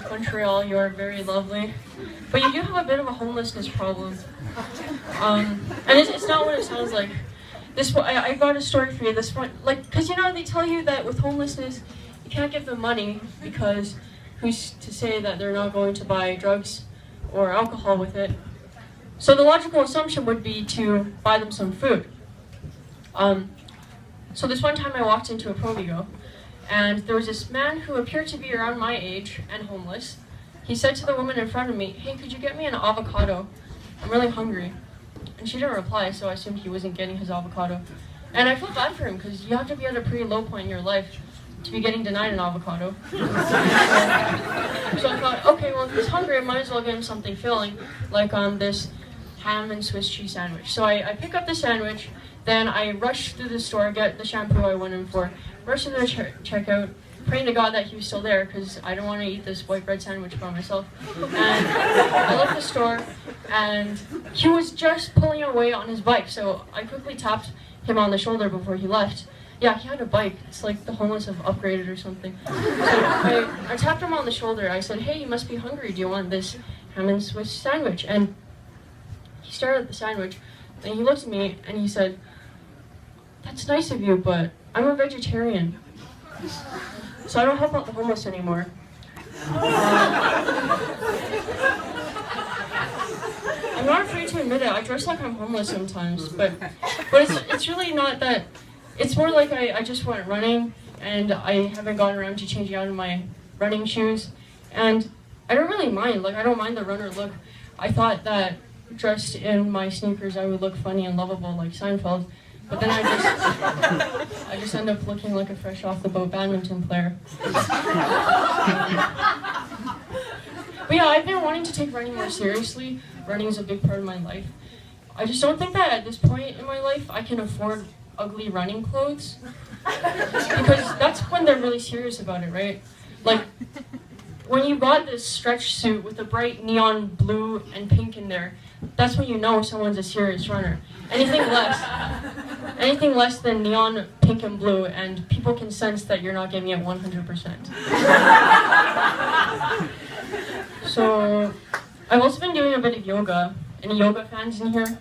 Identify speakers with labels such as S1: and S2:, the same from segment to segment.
S1: Montreal. You are very lovely. But you do have a bit of a homelessness problem. And it's not what it sounds like. I got a story for you. This one, because they tell you that with homelessness, you can't give them money because who's to say that they're not going to buy drugs or alcohol with it? So the logical assumption would be to buy them some food. So this one time I walked into a Provigo, and there was this man who appeared to be around my age and homeless. He said to the woman in front of me, "Hey, could you get me an avocado? I'm really hungry." And she didn't reply, so I assumed he wasn't getting his avocado. And I felt bad for him, because you have to be at a pretty low point in your life to be getting denied an avocado. So I thought, okay, well, if he's hungry, I might as well get him something filling, like this ham and Swiss cheese sandwich. So I pick up the sandwich, then I rush through the store, get the shampoo I went in for, rush to the checkout, praying to God that he was still there, because I don't want to eat this white bread sandwich by myself. And I left the store, and he was just pulling away on his bike, so I quickly tapped him on the shoulder before he left. Yeah, he had a bike. It's like the homeless have upgraded or something. So I tapped him on the shoulder. I said, "Hey, you must be hungry. Do you want this ham and Swiss sandwich?" And he stared at the sandwich, and he looked at me, and he said, "That's nice of you, but I'm a vegetarian, so I don't help out the homeless anymore." I'm not afraid to admit it. I dress like I'm homeless sometimes, but it's really not that. It's more like I just went running, and I haven't gotten around to changing out of my running shoes, and I don't really mind. I don't mind the runner look. I thought that dressed in my sneakers I would look funny and lovable like Seinfeld, but then I just end up looking like a fresh off the boat badminton player. But yeah, I've been wanting to take running more seriously. Running is a big part of my life. I just don't think that at this point in my life I can afford ugly running clothes. Because that's when they're really serious about it, right? When you got this stretch suit with a bright neon blue and pink in there, that's when you know someone's a serious runner. Anything less than neon pink and blue, and people can sense that you're not giving it 100%. So, I've also been doing a bit of yoga. Any yoga fans in here?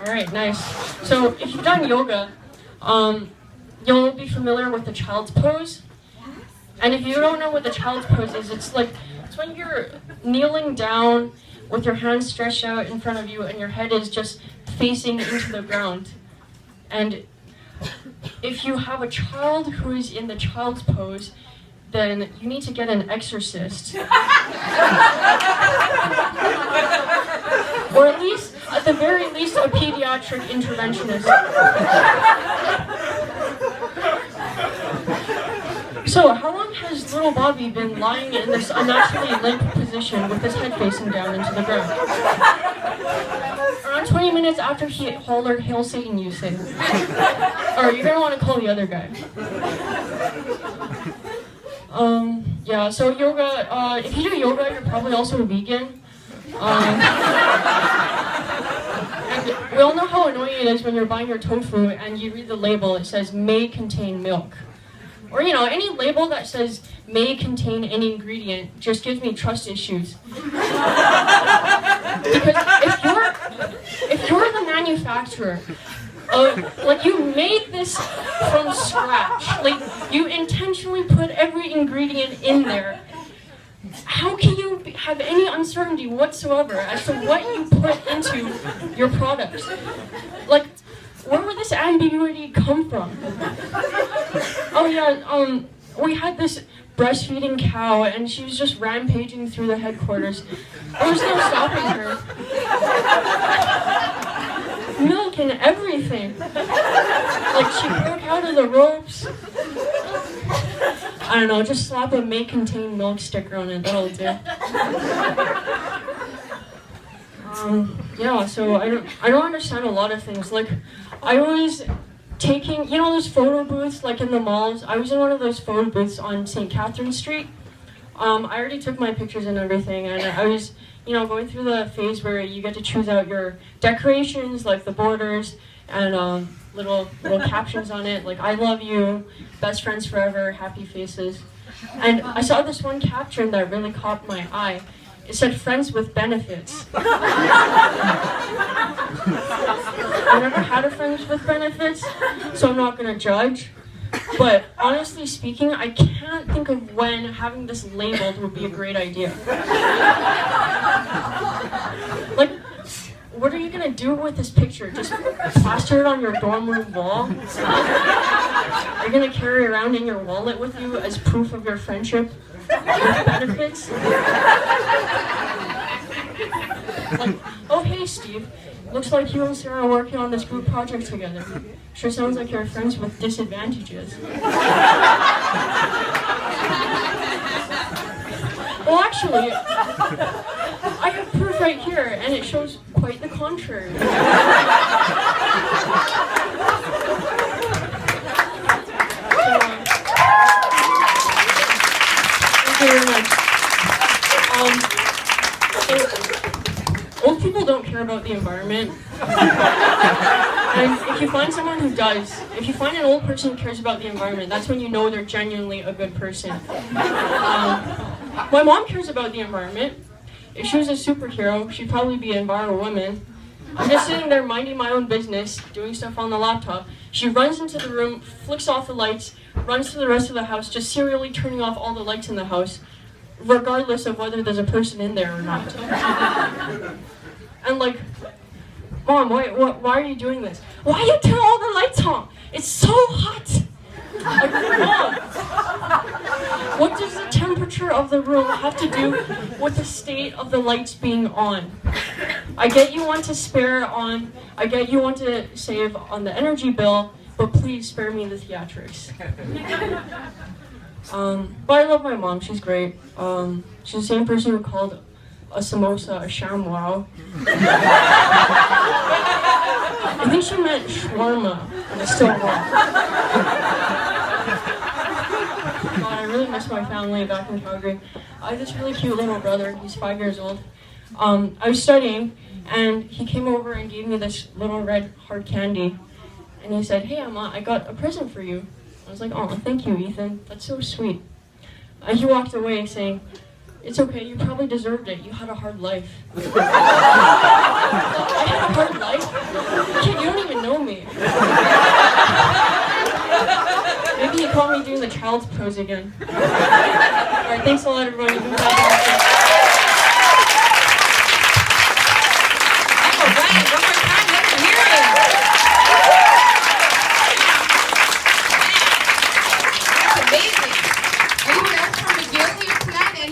S1: Alright, nice. So, if you've done yoga, you'll be familiar with the child's pose. And if you don't know what the child's pose is, it's when you're kneeling down with your hands stretched out in front of you and your head is just facing into the ground. And if you have a child who is in the child's pose, then you need to get an exorcist. Or at the very least, a pediatric interventionist. So, how long has little Bobby been lying in this unnaturally limp position with his head facing down into the ground? Around 20 minutes after he hollered, "Hail Satan," you say. Or you're gonna want to call the other guy. Yeah, so yoga, if you do yoga, you're probably also a vegan. And we all know how annoying it is when you're buying your tofu and you read the label, it says, "may contain milk." Or, any label that says, "may contain any ingredient," just gives me trust issues. Because if you're the manufacturer, you made this from scratch, you intentionally put every ingredient in there, how can you have any uncertainty whatsoever as to what you put into your product? Where would this ambiguity come from? Oh yeah, we had this breastfeeding cow, and she was just rampaging through the headquarters. There was no stopping her. Milk and everything. She broke out of the ropes. I don't know, just slap a "may contain milk" sticker on it, that'll do. Yeah, so I don't understand a lot of things. I was taking, those photo booths, in the malls. I was in one of those photo booths on St. Catherine Street. I already took my pictures and everything, and I was, going through the phase where you get to choose out your decorations, the borders, and little captions on it, "I love you," "best friends forever," happy faces. And I saw this one caption that really caught my eye. It said, "Friends with benefits." I've never had a friends with benefits, so I'm not gonna judge. But honestly speaking, I can't think of when having this labeled would be a great idea. Like, what are you gonna do with this picture? Just plaster it on your dorm room wall? Are you gonna carry it around in your wallet with you as proof of your friendship with benefits? Like, oh hey Steve, looks like you and Sarah are working on this group project together. Sure sounds like you're friends with disadvantages. Well actually, I have proof right here, and it shows quite the contrary. Thank you very much. Old people don't care about the environment. And if you find someone who does, if you find an old person who cares about the environment, that's when you know they're genuinely a good person. My mom cares about the environment. If she was a superhero, she'd probably be an Enviro woman. I'm just sitting there minding my own business, doing stuff on the laptop. She runs into the room, flicks off the lights, runs to the rest of the house, just serially turning off all the lights in the house, regardless of whether there's a person in there or not. And like, Mom, why are you doing this? Why you turn all the lights on? It's so hot! Like, Mom, what does the temperature of the room have to do with the state of the lights being on? I get you want to spare on, I get you want to save on the energy bill, but please spare me the theatrics. But I love my mom, she's great. She's the same person who called a samosa a ShamWow. I think she meant shawarma, and it's still wrong. God, I really miss my family back in Calgary. I have this really cute little brother, he's 5 years old. I was studying, and he came over and gave me this little red hard candy. And he said, "Hey Emma, I got a present for you." I was like, "Oh, thank you, Ethan. That's so sweet." And he walked away saying, "It's okay, you probably deserved it. You had a hard life." I had a hard life? Kid, you don't even know me. Maybe he caught me doing the child's pose again. Alright, thanks a lot everybody.